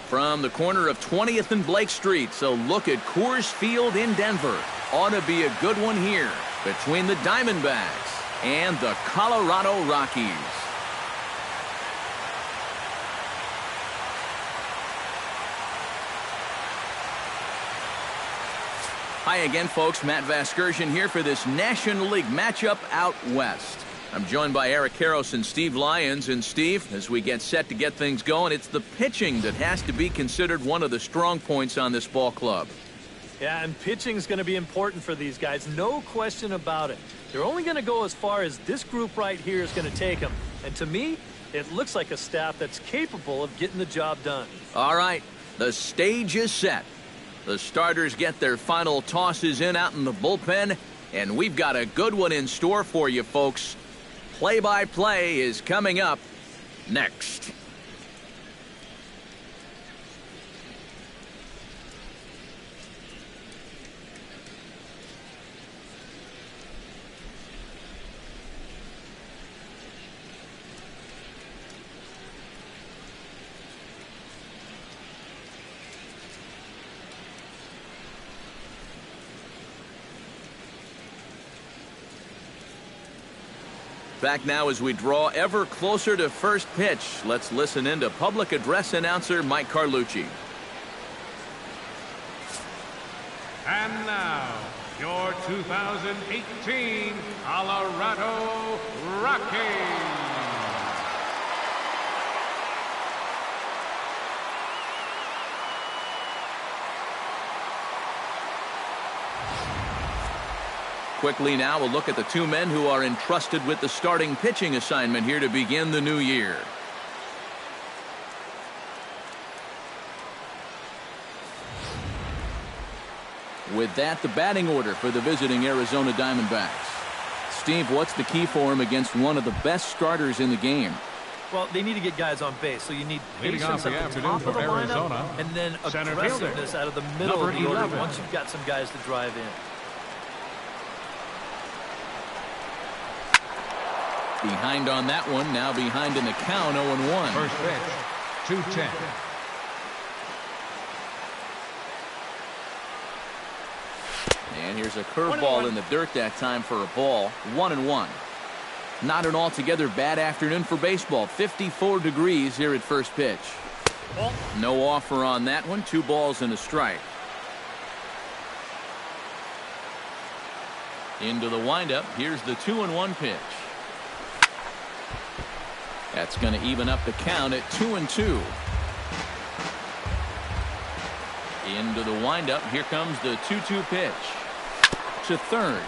from the corner of 20th and Blake Street. So look at Coors Field in Denver. Ought to be a good one here between the Diamondbacks and the Colorado Rockies. Hi again, folks. Matt Vasgersian here for this National League matchup out west. I'm joined by Eric Karros and Steve Lyons. And Steve, as we get set to get things going, it's the pitching that has to be considered one of the strong points on this ball club. Yeah, and pitching is going to be important for these guys. No question about it. They're only going to go as far as this group right here is going to take them. And to me, it looks like a staff that's capable of getting the job done. All right, the stage is set. The starters get their final tosses in out in the bullpen, and we've got a good one in store for you, folks. Play-by-play is coming up next. Back now as we draw ever closer to first pitch. Let's listen in to public address announcer Mike Carlucci. And now, your 2018 Colorado Rockies. Quickly now, we'll look at the two men who are entrusted with the starting pitching assignment here to begin the new year. With that, the batting order for the visiting Arizona Diamondbacks. Steve, what's the key for him against one of the best starters in the game? Well, they need to get guys on base, so you need Leading patience off at the the top afternoon of the for lineup, Arizona, and then center aggressiveness fielder, out of the middle of the number order 11. once you've got some guys to drive in. Behind on that one, now behind in the count, 0-1. First pitch, 2-10. And here's a curveball in the dirt that time for a ball. 1-1. Not an altogether bad afternoon for baseball. 54 degrees here at first pitch. No offer on that one. 2 balls and a strike. Into the windup. Here's the 2-1 pitch. That's going to even up the count at 2-2. Into the windup. Here comes the 2-2 pitch. To third.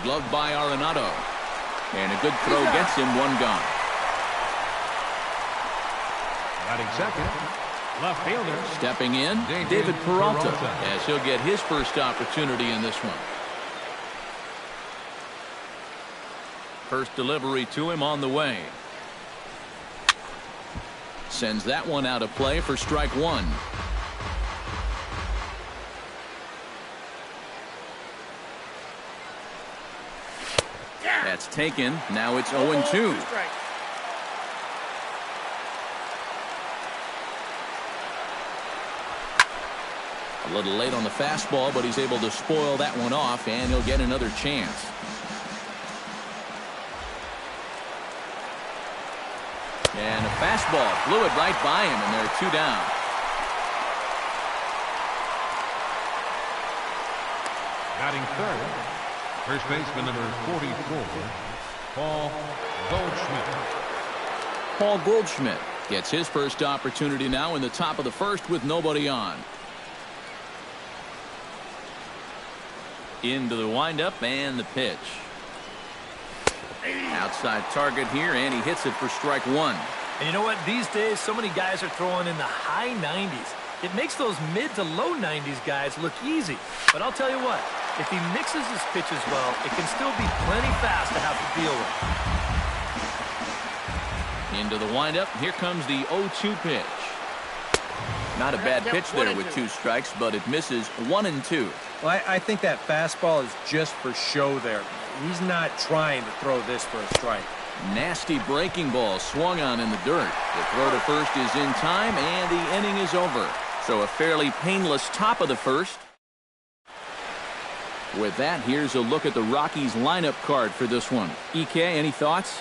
Gloved by Arenado. And a good throw gets him, 1 gone. Batting second, left fielder. Stepping in, David Peralta, as he'll get his first opportunity in this one. First delivery to him on the way. Sends that one out of play for strike 1. That's taken. Now it's 0-2. A little late on the fastball, but he's able to spoil that one off, and he'll get another chance. And a fastball flew it right by him, and they're 2 down. Batting third, first baseman number 44, Paul Goldschmidt. Paul Goldschmidt gets his first opportunity now in the top of the first with nobody on. Into the windup and the pitch. Outside target here, and he hits it for strike 1. And you know what? These days, so many guys are throwing in the high 90s. It makes those mid to low 90s guys look easy. But I'll tell you what, if he mixes his pitches well, it can still be plenty fast to have to deal with. Into the windup. Here comes the 0-2 pitch. Not a bad pitch there with 2 strikes, but it misses 1-2. Well, I think that fastball is just for show there. He's not trying to throw this for a strike. Nasty breaking ball swung on in the dirt. The throw to first is in time, and the inning is over. So a fairly painless top of the first. With that, here's a look at the Rockies lineup card for this one. EK, any thoughts?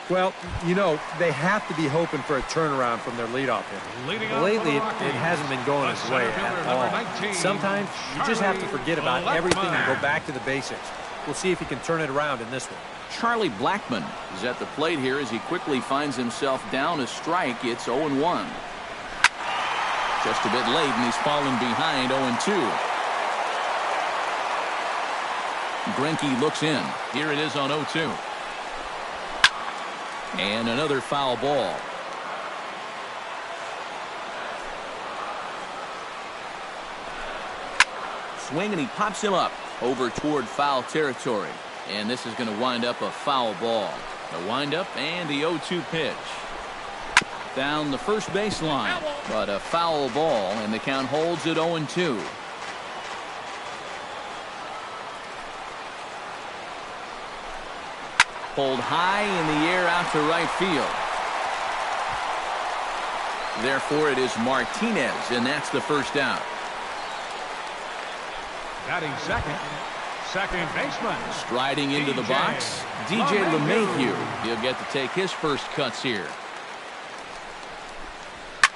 Well, you know, they have to be hoping for a turnaround from their leadoff hitter. Lately, it hasn't been going his way at all. Sometimes you just have to forget about everything and go back to the basics. We'll see if he can turn it around in this one. Charlie Blackmon is at the plate here as he quickly finds himself down a strike. It's 0-1. Just a bit late, and he's fallen behind 0-2. Greinke looks in. Here it is on 0-2. And another foul ball. Swing, and he pops him up over toward foul territory. And this is going to wind up a foul ball. The windup and the 0-2 pitch. Down the first baseline. But a foul ball, and the count holds at 0-2. Pulled high in the air out to right field. Therefore, it is Martinez, and that's the first out. Batting second baseman. Striding into the box, DJ LeMahieu. He'll get to take his first cuts here.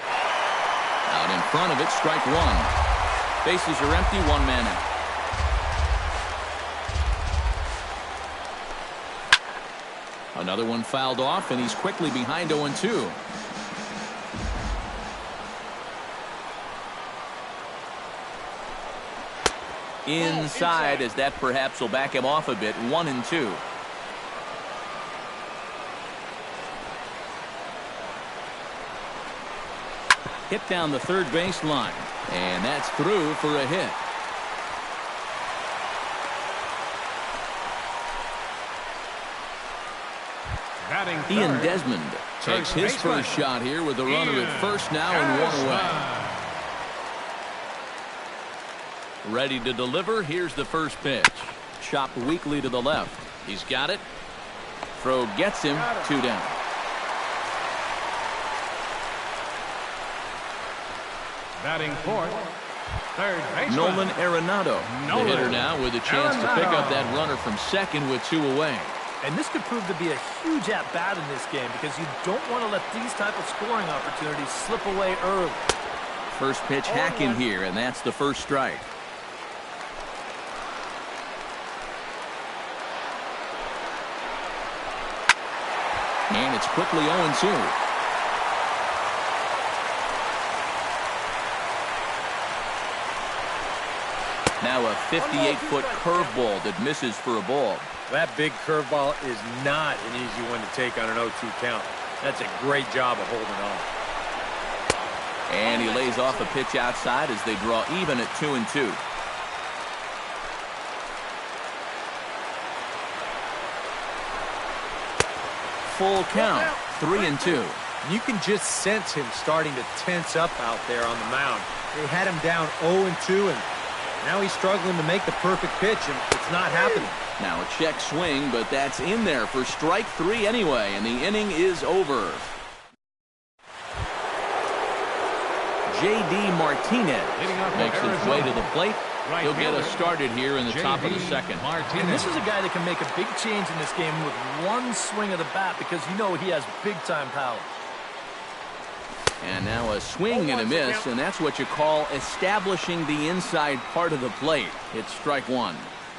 Out in front of it, strike one. Bases are empty, one man out. Another one fouled off, and he's quickly behind 0-2. Inside, as that perhaps will back him off a bit. 1-2. Hit down the third baseline, and that's through for a hit. Ian Desmond takes his first shot here with the runner at first now and one away. Ready to deliver. Here's the first pitch. Chopped weakly to the left. He's got it. Throw gets him. 2 down. Batting fourth, third baseman Nolan Arenado, the hitter now with a chance to pick up that runner from second with 2 away. And this could prove to be a huge at-bat in this game because you don't want to let these type of scoring opportunities slip away early. First pitch hacking here, and that's the first strike. And it's quickly 0-2. Now a 58-foot curveball that misses for a ball. That big curveball is not an easy one to take on an 0-2 count. That's a great job of holding on. And he lays off a pitch outside as they draw even at 2-2. Full count, 3-2. You can just sense him starting to tense up out there on the mound. They had him down 0-2, and now he's struggling to make the perfect pitch, and it's not happening. Now a check swing, but that's in there for strike 3 anyway, and the inning is over. J.D. Martinez makes his way to the plate. He'll get us started here in the top of the second. And this is a guy that can make a big change in this game with one swing of the bat because you know he has big-time power. And now a swing and a miss, and that's what you call establishing the inside part of the plate. It's strike 1.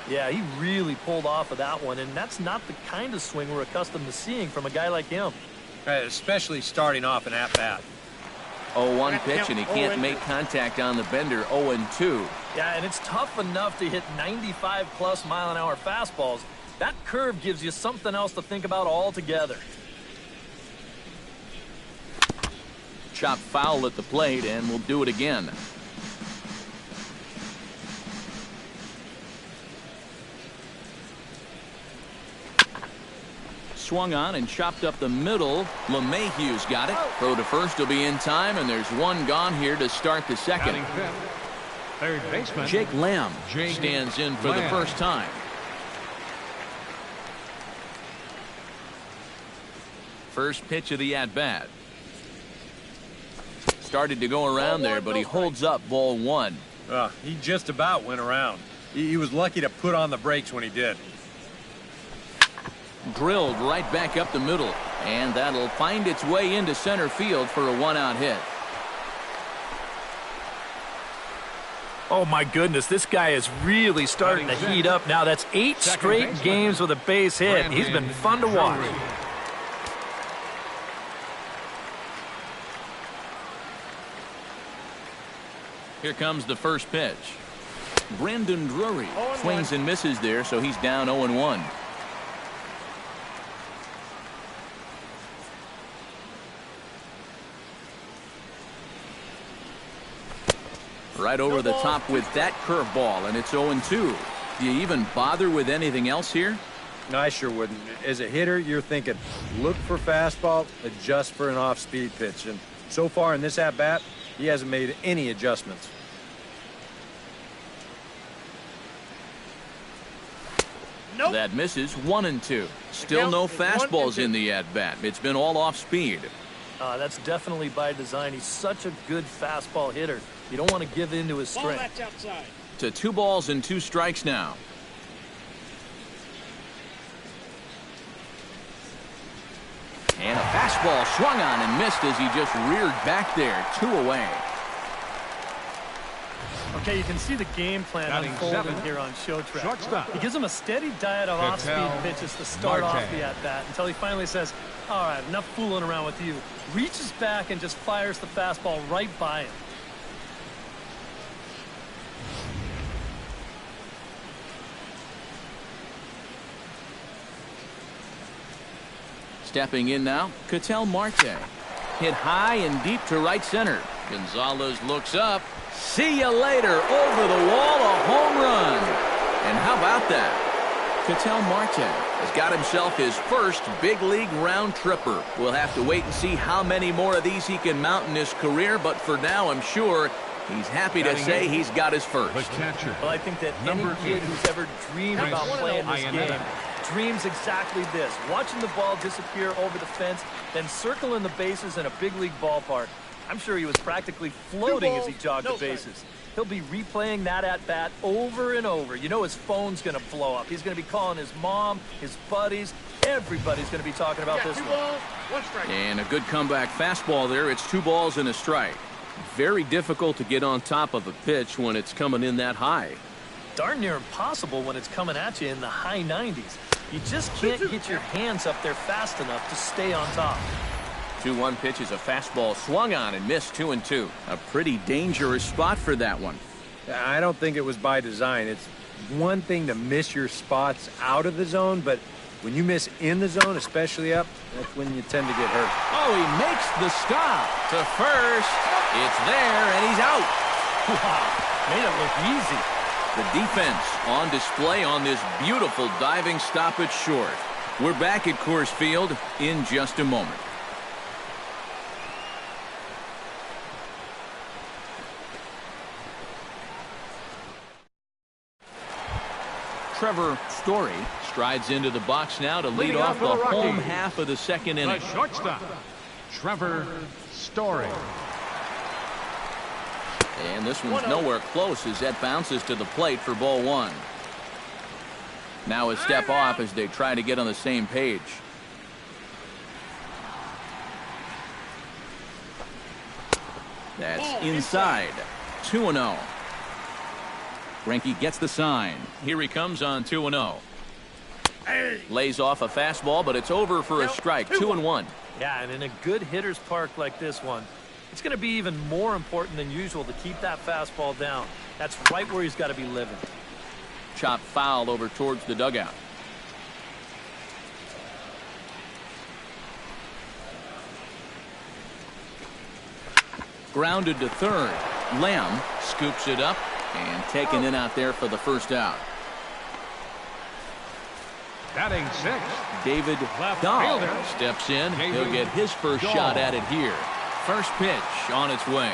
Yeah, he really pulled off of that one, and that's not the kind of swing we're accustomed to seeing from a guy like him. Especially starting off an at-bat. 0-1 pitch, and he can't make contact on the bender. 0-2. Yeah, and it's tough enough to hit 95+ mile-an-hour fastballs. That curve gives you something else to think about altogether. Chop foul at the plate, and we'll do it again. Swung on and chopped up the middle. LeMahieu's got it. Throw to first will be in time, and there's one gone here to start the second. Third baseman Jake Lamb stands in for the first time. First pitch of the at-bat. Started to go around there, but he holds up ball one. He just about went around. He was lucky to put on the brakes when he did. Drilled right back up the middle, and that'll find its way into center field for a one-out hit. Oh, my goodness, this guy is really starting to heat up now. That's 8 straight games with a base hit. He's been fun to watch. Here comes the first pitch. Brandon Drury swings and misses there, so he's down 0-1. Right over the top with that curveball, and it's 0-2. Do you even bother with anything else here? No, I sure wouldn't. As a hitter, you're thinking, look for fastball, adjust for an off-speed pitch. And so far in this at-bat, he hasn't made any adjustments. Nope. That misses 1-2. Still no fastballs in the at-bat. It's been all off-speed. That's definitely by design. He's such a good fastball hitter. You don't want to give in to his strength. To 2 balls and 2 strikes now. And a fastball swung on and missed as he just reared back there. 2 away. Okay, you can see the game plan unfolding here on Showtrack. He gives him a steady diet of off-speed pitches to start off the at-bat until he finally says, all right, enough fooling around with you. Reaches back and just fires the fastball right by him. Stepping in now, Ketel Marte. Hit high and deep to right center. Gonzalez looks up. See you later. Over the wall, a home run. And how about that? Ketel Marte has got himself his first big league round tripper. We'll have to wait and see how many more of these he can mount in his career, but for now, I'm sure he's happy to say he's got his first. Well, I think that any kid who's ever dreamed about playing this game dreams exactly this. Watching the ball disappear over the fence, then circling the bases in a big league ballpark. I'm sure he was practically floating as he jogged the bases. He'll be replaying that at-bat over and over. You know his phone's going to blow up. He's going to be calling his mom, his buddies. Everybody's going to be talking about this one. And a good comeback fastball there. It's 2 balls and a strike. Very difficult to get on top of a pitch when it's coming in that high. Darn near impossible when it's coming at you in the high 90s. You just can't get your hands up there fast enough to stay on top. 2-1 pitch is a fastball swung on and missed 2-2. A pretty dangerous spot for that one. I don't think it was by design. It's one thing to miss your spots out of the zone, but when you miss in the zone, especially up, that's when you tend to get hurt. Oh, he makes the stop to first. It's there, and he's out. Wow, made it look easy. The defense on display on this beautiful diving stop at short. We're back at Coors Field in just a moment. Trevor Story strides into the box now to lead off the home half of the second inning. The shortstop, Trevor Story. And this one's nowhere close as that bounces to the plate for ball 1. Now a step off as they try to get on the same page. That's inside. 2-0. Greinke gets the sign. Here he comes on 2-0. Lays off a fastball, but it's over for a strike. 2-1. Yeah, and in a good hitter's park like this one, it's going to be even more important than usual to keep that fastball down. That's right where he's got to be living. Chop foul over towards the dugout. Grounded to third. Lamb scoops it up and taken in out there for the first out. Batting 6. David Dahl steps in. He'll get his first shot at it here. First pitch on its way.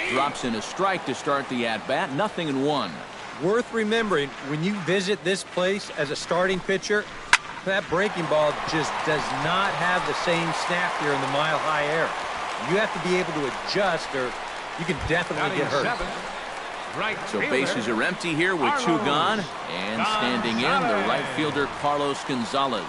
Drops in a strike to start the at-bat. 0-1. Worth remembering, when you visit this place as a starting pitcher, That breaking ball just does not have the same snap here in the mile-high air. You have to be able to adjust or you can definitely get hurt. So bases are empty here with 2 gone. And standing in, the right fielder, Carlos Gonzalez.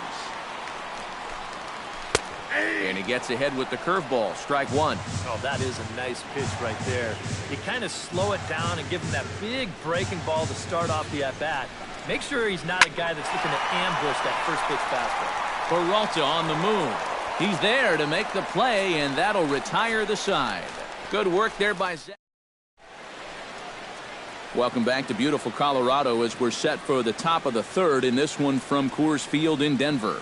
And he gets ahead with the curveball. Strike 1. Oh, that is a nice pitch right there. You kind of slow it down and give him that big breaking ball to start off the at-bat. Make sure he's not a guy that's looking to ambush that first pitch fastball. Peralta on the move. He's there to make the play, and that'll retire the side. Good work there by Zach. Welcome back to beautiful Colorado as we're set for the top of the 3rd in this one from Coors Field in Denver.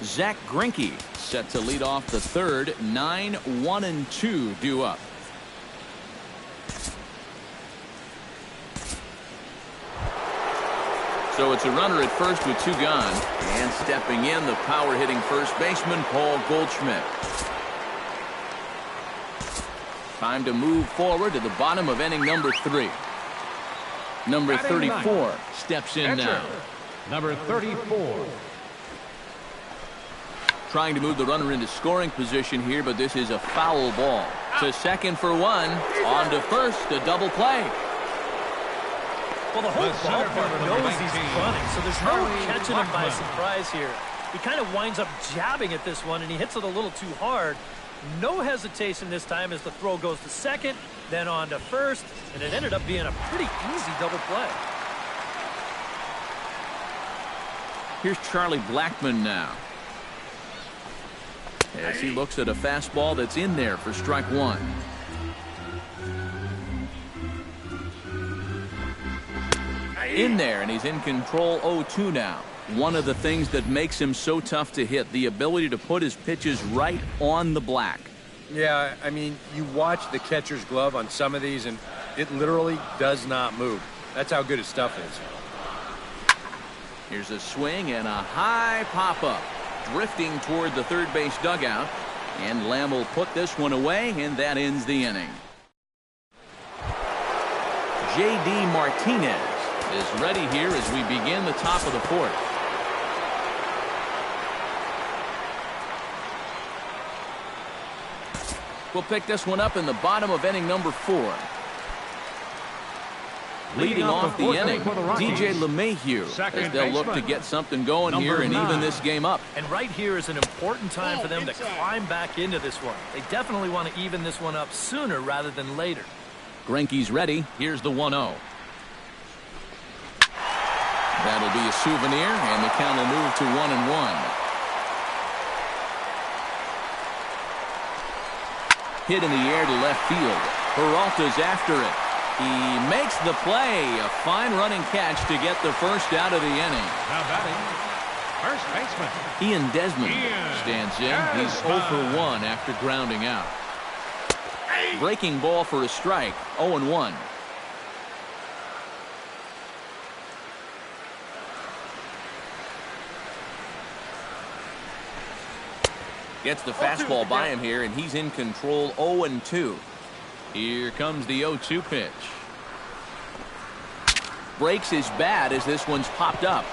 Zach Greinke set to lead off the 3rd. 9-1-2 due up. So it's a runner at first with 2 gone. And stepping in, the power-hitting first baseman, Paul Goldschmidt. Time to move forward to the bottom of inning number 3. Number 34 steps in now. Number 34. Trying to move the runner into scoring position here, but this is a foul ball. To second for 1. On to first, a double play. Well, the whole ballpark knows he's running, so there's no catching him by surprise here. He kind of winds up jabbing at this one, and he hits it a little too hard. No hesitation this time as the throw goes to second, then on to first, and it ended up being a pretty easy double play. Here's Charlie Blackmon now, as he looks at a fastball that's in there for strike 1. In there, and he's in control 0-2 now. One of the things that makes him so tough to hit, the ability to put his pitches right on the black. Yeah, I mean, you watch the catcher's glove on some of these, and it literally does not move. That's how good his stuff is. Here's a swing and a high pop-up. Drifting toward the third base dugout. And Lamb will put this one away, and that ends the inning. J.D. Martinez is ready here as we begin the top of the 4th. We'll pick this one up in the bottom of inning number 4. Leading off the inning, DJ LeMahieu, as they'll look to get something going here and even this game up. And right here is an important time for them to climb back into this one. They definitely want to even this one up sooner rather than later. Greinke's ready. Here's the 1-0. That'll be a souvenir, and the count will move to 1-1. Hit in the air to left field. Peralta's after it. He makes the play. A fine running catch to get the first out of the inning. Now batting, first baseman Ian Desmond stands in. He's 0 for 1 after grounding out. Breaking ball for a strike. 0-1. Gets the fastball by him here, and he's in control. 0-2. Here comes the 0-2 pitch. Breaks his bat as this one's popped up.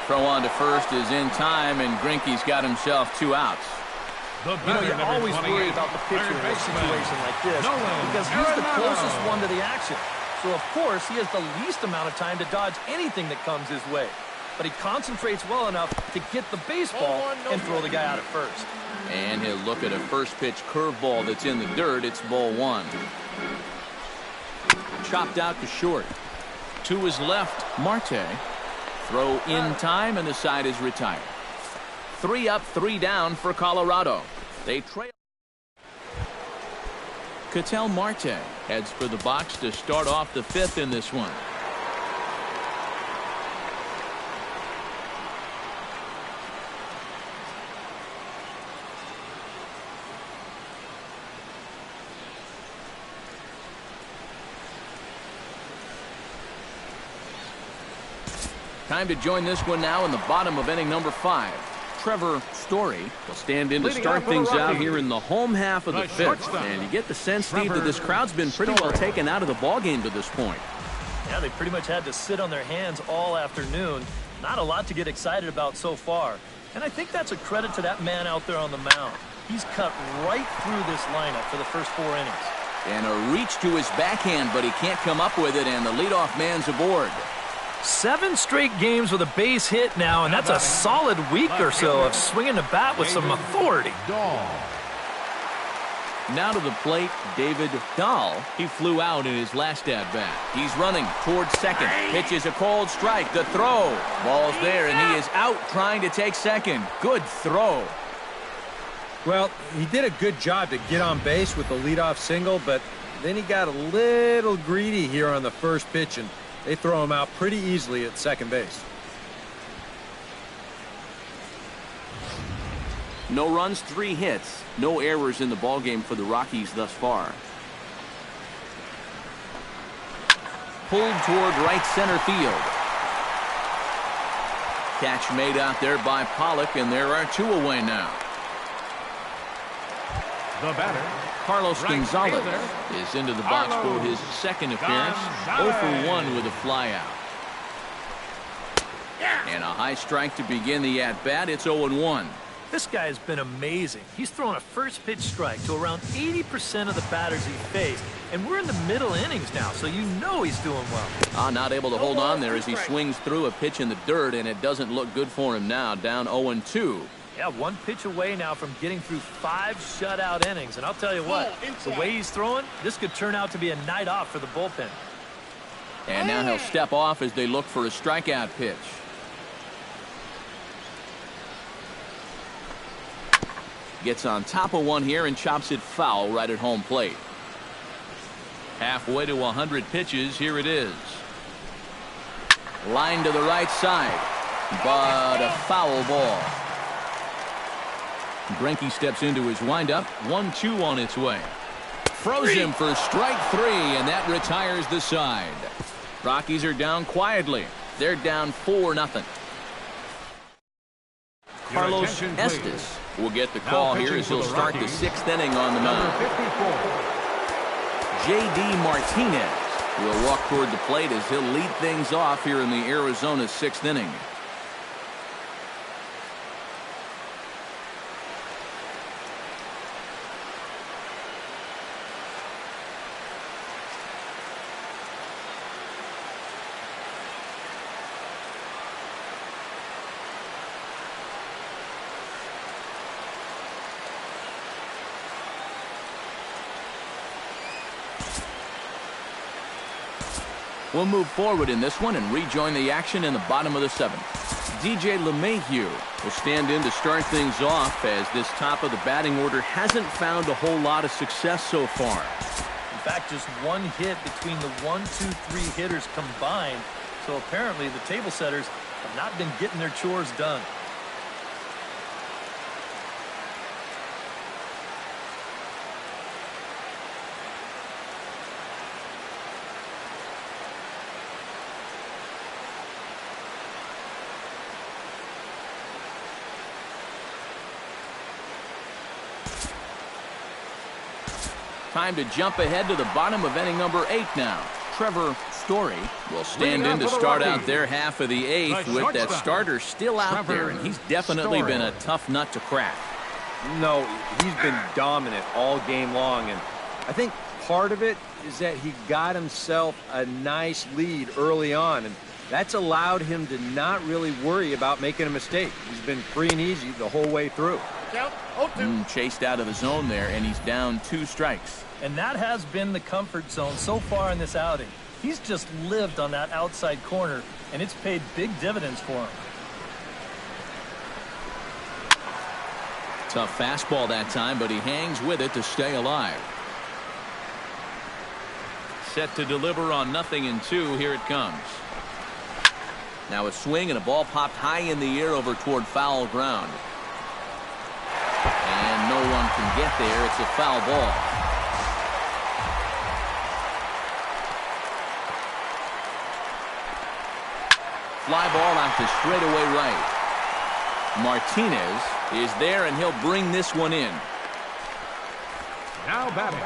Throw on to first is in time, and Greinke's got himself 2 outs. You know, you always worry about the pitcher in a situation like this because he's the closest one to the action. So, of course, he has the least amount of time to dodge anything that comes his way. But he concentrates well enough to get the baseball and throw the guy out at first. And he'll look at a first pitch curveball that's in the dirt. It's ball 1. Chopped out to short. To his left, Marte. Throw in time, and the side is retired. 3 up, 3 down for Colorado. They trail. Ketel Marte heads for the box to start off the 5th in this one. Time to join this one now in the bottom of inning number 5. Trevor Story will stand in to start things out here in the home half of the 5th. And you get the sense, Steve, that this crowd's been pretty well taken out of the ballgame to this point. Yeah, they pretty much had to sit on their hands all afternoon. Not a lot to get excited about so far. And I think that's a credit to that man out there on the mound. He's cut right through this lineup for the first 4 innings. And a reach to his backhand, but he can't come up with it, and the leadoff man's aboard. 7 straight games with a base hit now, and that's a solid week or so of swinging the bat with some authority. Now to the plate, David Dahl. He flew out in his last at-bat. He's running towards second. Pitches a cold strike. The throw. Ball's there, and he is out trying to take second. Good throw. Well, he did a good job to get on base with the leadoff single, but then he got a little greedy here on the first pitch, and they throw him out pretty easily at second base. No runs, 3 hits. No errors in the ballgame for the Rockies thus far. Pulled toward right center field. Catch made out there by Pollock, and there are 2 away now. The batter, Carlos Gonzalez is into the box for his second appearance. 0 for 1 with a flyout. And a high strike to begin the at-bat. It's 0-1. This guy's been amazing. He's thrown a first pitch strike to around 80% of the batters he faced. And we're in the middle innings now, so you know he's doing well. Not able to hold on there as he swings through a pitch in the dirt, and it doesn't look good for him now. Down 0-2. Yeah, 1 pitch away now from getting through 5 shutout innings. And I'll tell you what, the way he's throwing, this could turn out to be a night off for the bullpen. And now he'll step off as they look for a strikeout pitch. Gets on top of one here and chops it foul right at home plate. Halfway to 100 pitches. Here it is. Line to the right side, but a foul ball. Greinke steps into his windup. 1-2 on its way. Froze him for strike 3, and that retires the side. Rockies are down quietly. They're down 4-0. Carlos Estes will get the call here as he'll start the 6th inning on the mound. J.D. Martinez will walk toward the plate as he'll lead things off here in the Arizona 6th inning. We'll move forward in this one and rejoin the action in the bottom of the 7th. DJ LeMahieu will stand in to start things off as this top of the batting order hasn't found a whole lot of success so far. In fact, just 1 hit between the 1, 2, 3 hitters combined. So apparently the table setters have not been getting their chores done. Time to jump ahead to the bottom of inning number 8 now. Trevor Story will stand in to start out their half of the 8th with that starter still out there, and he's definitely been a tough nut to crack. No, he's been dominant all game long, and I think part of it is that he got himself a nice lead early on, and that's allowed him to not really worry about making a mistake. He's been free and easy the whole way through. Chased out of the zone there, and he's down 2 strikes. And that has been the comfort zone so far in this outing. He's just lived on that outside corner, and it's paid big dividends for him. Tough fastball that time, but he hangs with it to stay alive. Set to deliver on 0-2. Here it comes. Now a swing and a ball popped high in the air over toward foul ground. And no one can get there. It's a foul ball. Fly ball out to straightaway right. Martinez is there, and he'll bring this one in. Now batting,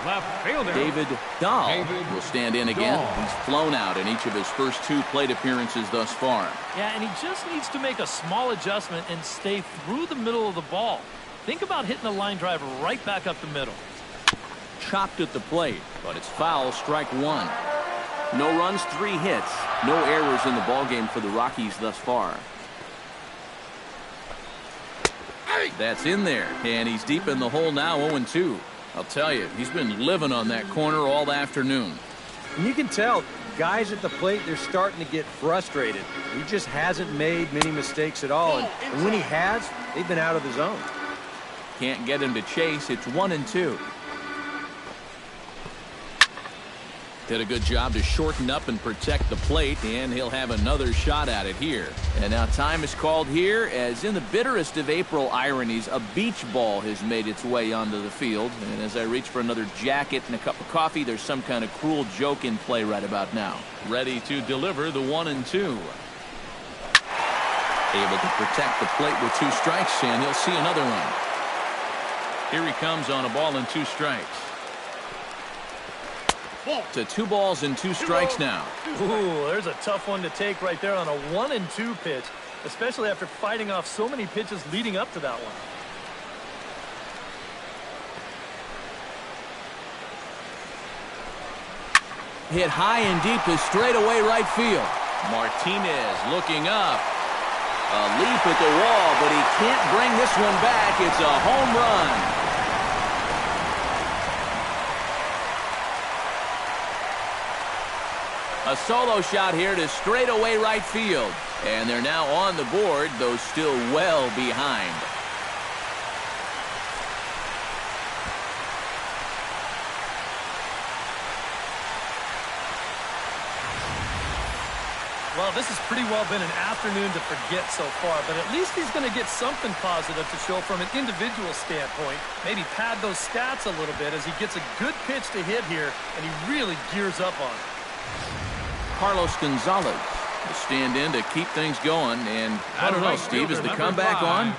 Left fielder. David Dahl will stand in again. He's flown out in each of his first 2 plate appearances thus far. Yeah, and he just needs to make a small adjustment and stay through the middle of the ball. Think about hitting a line drive right back up the middle. Chopped at the plate, but it's foul, strike 1. No runs, 3 hits. No errors in the ballgame for the Rockies thus far. That's in there, and he's deep in the hole now, 0-2. I'll tell you, he's been living on that corner all afternoon. And you can tell, guys at the plate, they're starting to get frustrated. He just hasn't made many mistakes at all, and when he has, they've been out of the zone. Can't get him to chase. It's 1-2. Did a good job to shorten up and protect the plate, and he'll have another shot at it here. And now time is called here, as in the bitterest of April ironies, a beach ball has made its way onto the field. And as I reach for another jacket and a cup of coffee, there's some kind of cruel joke in play right about now. Ready to deliver the 1-2. Able to protect the plate with 2 strikes, and he'll see another one. Here he comes on a ball and 2 strikes. To 2 balls and 2 strikes now. Ooh, there's a tough one to take right there on a 1-2 pitch, especially after fighting off so many pitches leading up to that one. Hit high and deep to straightaway right field. Martinez looking up. A leap at the wall, but he can't bring this one back. It's a home run. A solo shot here to straightaway right field. And they're now on the board, though still well behind. Well, this has pretty well been an afternoon to forget so far, but at least he's going to get something positive to show from an individual standpoint. Maybe pad those stats a little bit as he gets a good pitch to hit here, and he really gears up on it. Carlos Gonzalez will stand in to keep things going, and I don't know, Steve, is the comeback on?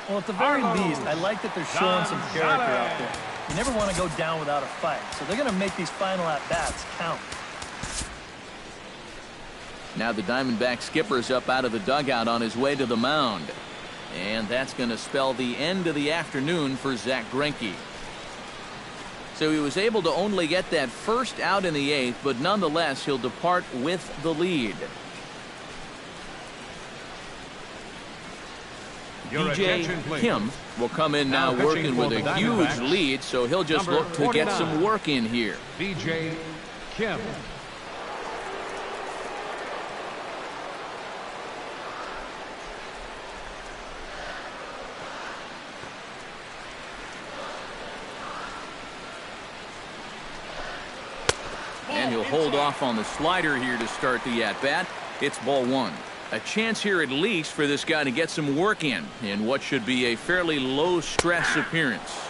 Well, at the very least, I like that they're showing some character out there. You never want to go down without a fight, so they're going to make these final at-bats count. Now the Diamondback skipper's up out of the dugout on his way to the mound. And that's going to spell the end of the afternoon for Zach Greinke. So he was able to only get that first out in the 8th, but nonetheless, he'll depart with the lead. DJ Kim will come in now working with a huge lead, so he'll just look to get some work in here. DJ Kim. And he'll hold off on the slider here to start the at-bat. It's ball 1. A chance here at least for this guy to get some work in what should be a fairly low-stress appearance.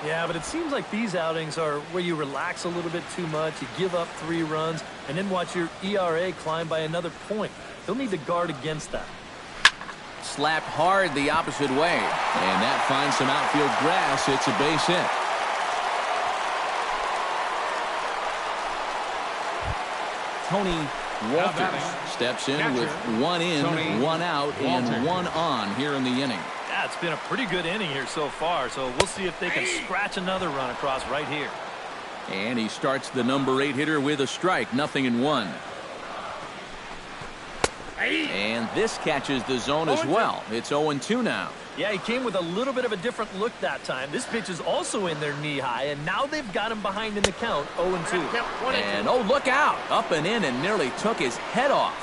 Yeah, but it seems like these outings are where you relax a little bit too much, you give up 3 runs, and then watch your ERA climb by another point. He'll need to guard against that. Slapped hard the opposite way, and that finds some outfield grass. It's a base hit. Tony Walters steps in with 1 in, 1 out, and 1 on here in the inning. Yeah, it's been a pretty good inning here so far, so we'll see if they can scratch another run across right here. And he starts the number 8 hitter with a strike, 0-1. And this catches the zone as well. It's 0-2 now. Yeah, he came with a little bit of a different look that time. This pitch is also in there knee-high, and now they've got him behind in the count, 0-2. And, oh, look out. Up and in and nearly took his head off.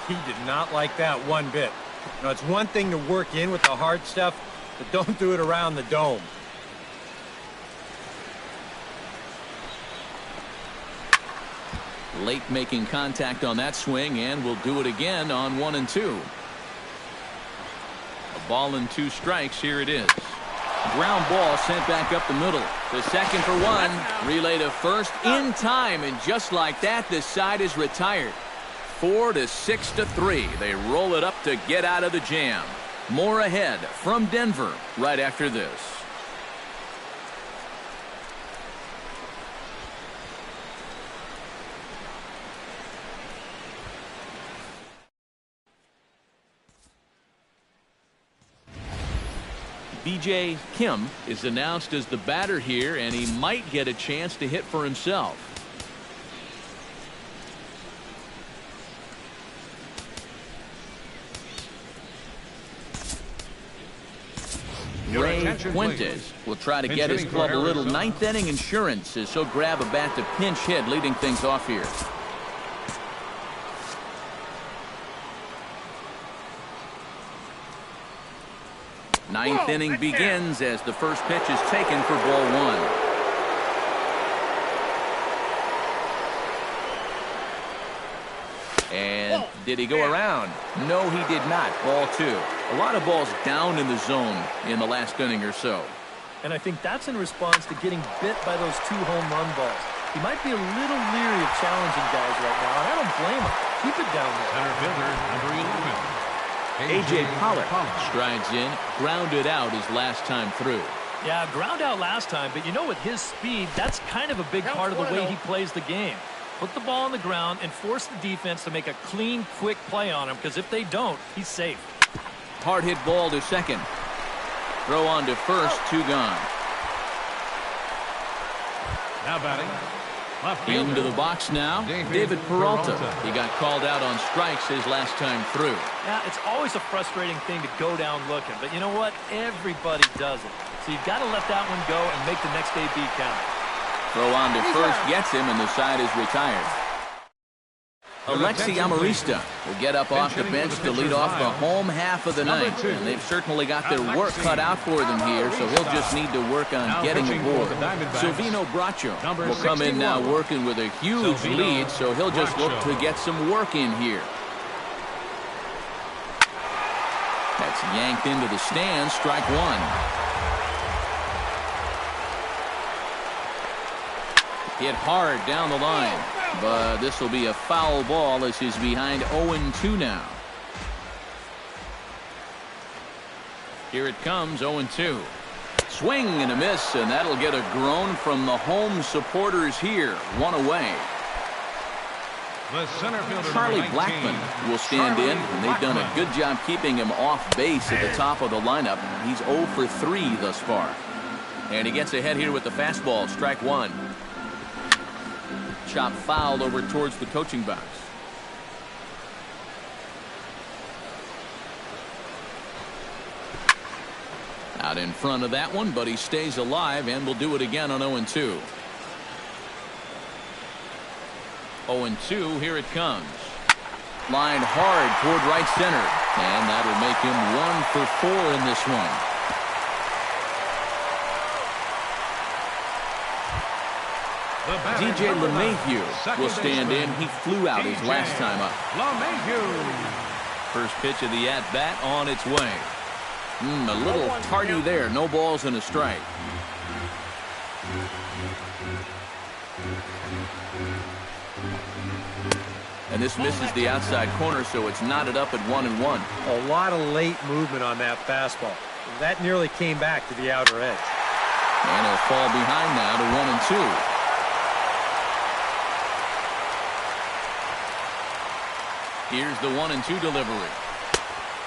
He did not like that one bit. You know, it's one thing to work in with the hard stuff, but don't do it around the dome. Late making contact on that swing, and will do it again on 1-2. A ball and 2 strikes. Here it is. Ground ball sent back up the middle. To second for 1. Relay to first in time, and just like that, this side is retired. 4-6-3. They roll it up to get out of the jam. More ahead from Denver right after this. DJ Kim is announced as the batter here, and he might get a chance to hit for himself. Ray Fuentes will try to get his club a little ninth inning insurance as he'll grab a bat to pinch hit, leading things off here. Ninth inning begins as the first pitch is taken for ball one. And did he go around? No, he did not. Ball two. A lot of balls down in the zone in the last inning or so. And I think that's in response to getting bit by those 2 home run balls. He might be a little leery of challenging guys right now, and I don't blame him. Keep it down there. Center fielder, number 11. A.J. Pollock strides in, grounded out his last time through. Yeah, ground out last time, but you know, with his speed, that's kind of a big part of the way he plays the game. Put the ball on the ground and force the defense to make a clean, quick play on him, because if they don't, he's safe. Hard hit ball to second. Throw on to first, 2 gone. Now batting. Into the box now, David Peralta. He got called out on strikes his last time through. Yeah, it's always a frustrating thing to go down looking, but you know what? Everybody does it. So you've got to let that one go and make the next AB count. Throw on to first gets him, and the side is retired. Alexi Amarista will get up off the bench to lead off the home half of the ninth. And they've certainly got their work cut out for them here, so he'll just need to work on getting aboard. Silvino Bracho will come in now working with a huge lead, so he'll just look to get some work in here. That's yanked into the stands, strike one. Hit hard down the line, but this will be a foul ball as he's behind 0-2 now. Here it comes, 0-2. Swing and a miss, and that'll get a groan from the home supporters here. 1 away. The center fielder, Charlie Blackmon will stand in, and they've done a good job keeping him off base at the top of the lineup. He's 0 for 3 thus far. And he gets ahead here with the fastball, strike one. Chop fouled over towards the coaching box. Out in front of that one, but he stays alive and will do it again on 0-2. 0-2, here it comes. Lined hard toward right center, and that'll make him 1 for 4 in this one. DJ LeMahieu will stand in. He flew out his last time up. First pitch of the at-bat on its way. A little tardy there. No balls and a strike. And this misses the outside corner, so it's knotted up at 1-1. A lot of late movement on that fastball. That nearly came back to the outer edge. And he'll fall behind now to 1-2. Here's the 1-2 delivery.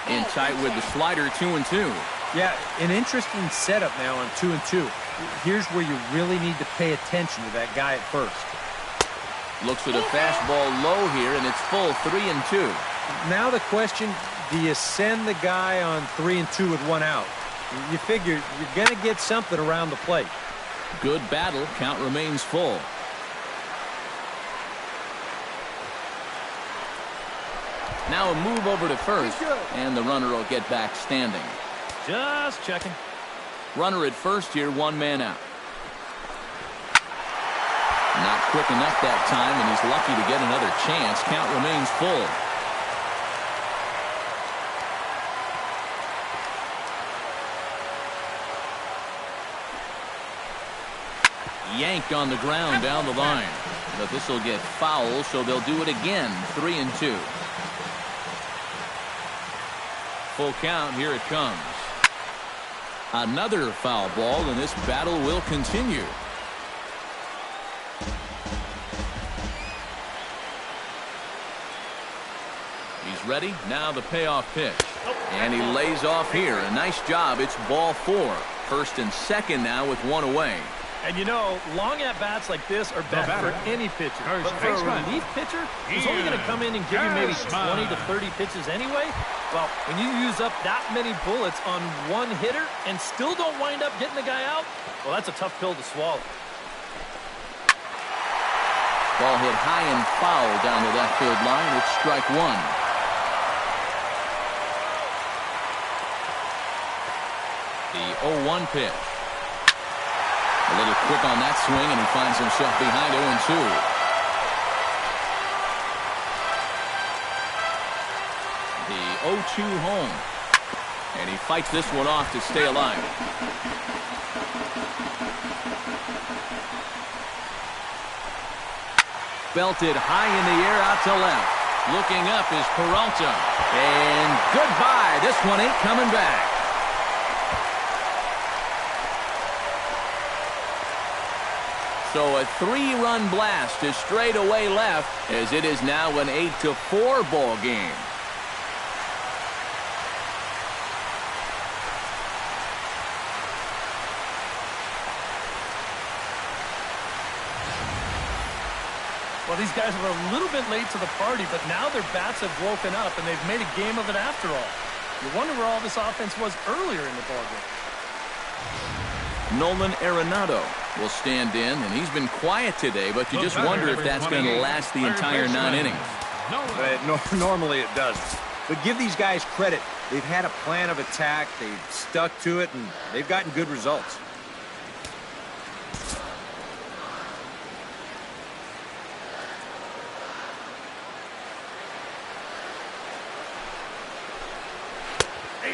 In tight with the slider, 2-2. Yeah, an interesting setup now on 2-2. Here's where you really need to pay attention to that guy at first. Looks at a fastball low here, and it's full, 3-2. Now the question, do you send the guy on 3-2 with 1 out? You figure you're going to get something around the plate. Good battle. Count remains full. Now a move over to first, and the runner will get back standing. Just checking. Runner at first here, 1 man out. Not quick enough that time, and he's lucky to get another chance. Count remains full. Yanked on the ground down the line. But this will get foul, so they'll do it again. 3-2. Full count, here it comes. Another foul ball, and this battle will continue. He's ready. Now the payoff pitch. And he lays off here. A nice job. It's ball 4. First and second now with 1 away. And you know, long at-bats like this are bad for any pitcher. But for a relief pitcher, who's only going to come in and give you maybe 20 to 30 pitches anyway, well, when you use up that many bullets on one hitter and still don't wind up getting the guy out, well, that's a tough pill to swallow. Ball hit high and foul down the left field line. It's strike 1. The 0-1 pitch. A little quick on that swing, and he finds himself behind 0-2. The 0-2 home. And he fights this one off to stay alive. Belted high in the air out to left. Looking up is Peralta. And goodbye. This one ain't coming back. So a 3-run blast to straightaway left, as it is now an 8-4 ball game. Well, these guys were a little bit late to the party, but now their bats have woken up, and they've made a game of it after all. You wonder where all this offense was earlier in the ballgame. Nolan Arenado will stand in, and he's been quiet today, but you just wonder if that's going to last the entire 9 innings. Normally it doesn't. But give these guys credit. They've had a plan of attack, they've stuck to it, and they've gotten good results.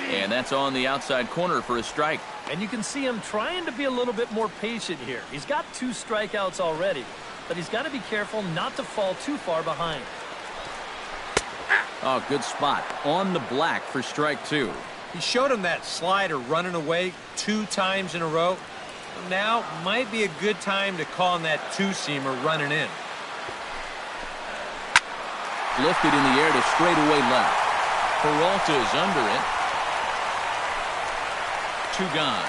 And that's on the outside corner for a strike. And you can see him trying to be a little bit more patient here. He's got 2 strikeouts already, but he's got to be careful not to fall too far behind. Oh, good spot. On the black for strike 2. He showed him that slider running away 2 times in a row. Now might be a good time to call on that 2-seamer running in. Lifted in the air to straightaway left. Peralta is under it. 2 gone.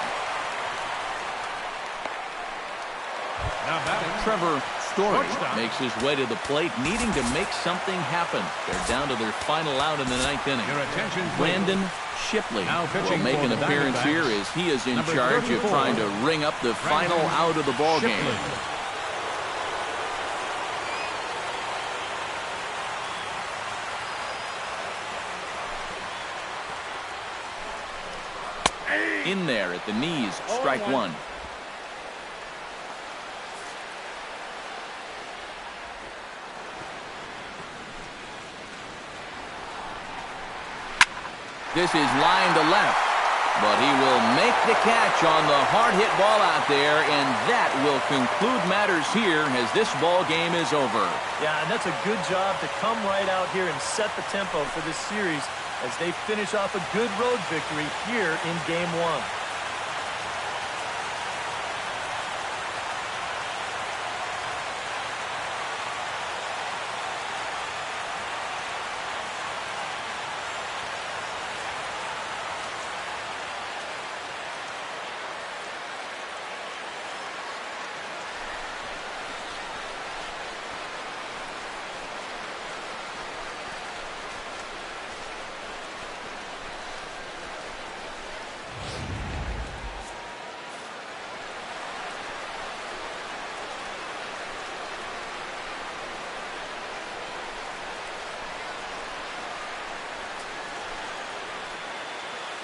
Now batting, Trevor Story makes his way to the plate, needing to make something happen. They're down to their final out in the 9th inning. Your attention, Brandon Shipley will make an appearance here as he is in Number charge 34. of trying to ring up the final out of the ball game. In there at the knees, strike 1. This is line to left, but he will make the catch on the hard hit ball out there, and that will conclude matters here as this ball game is over. Yeah, and that's a good job to come right out here and set the tempo for this series as they finish off a good road victory here in Game 1.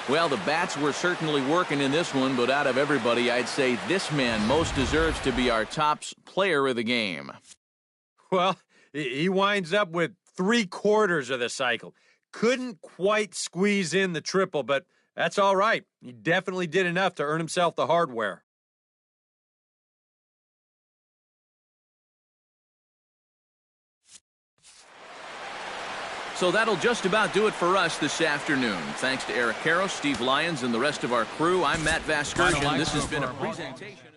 Well, the bats were certainly working in this one, but out of everybody, I'd say this man most deserves to be our top player of the game. Well, he winds up with 3/4 of the cycle. Couldn't quite squeeze in the triple, but that's all right. He definitely did enough to earn himself the hardware. So that'll just about do it for us this afternoon. Thanks to Eric Karros, Steve Lyons, and the rest of our crew. I'm Matt Vasgersian. This has been a presentation.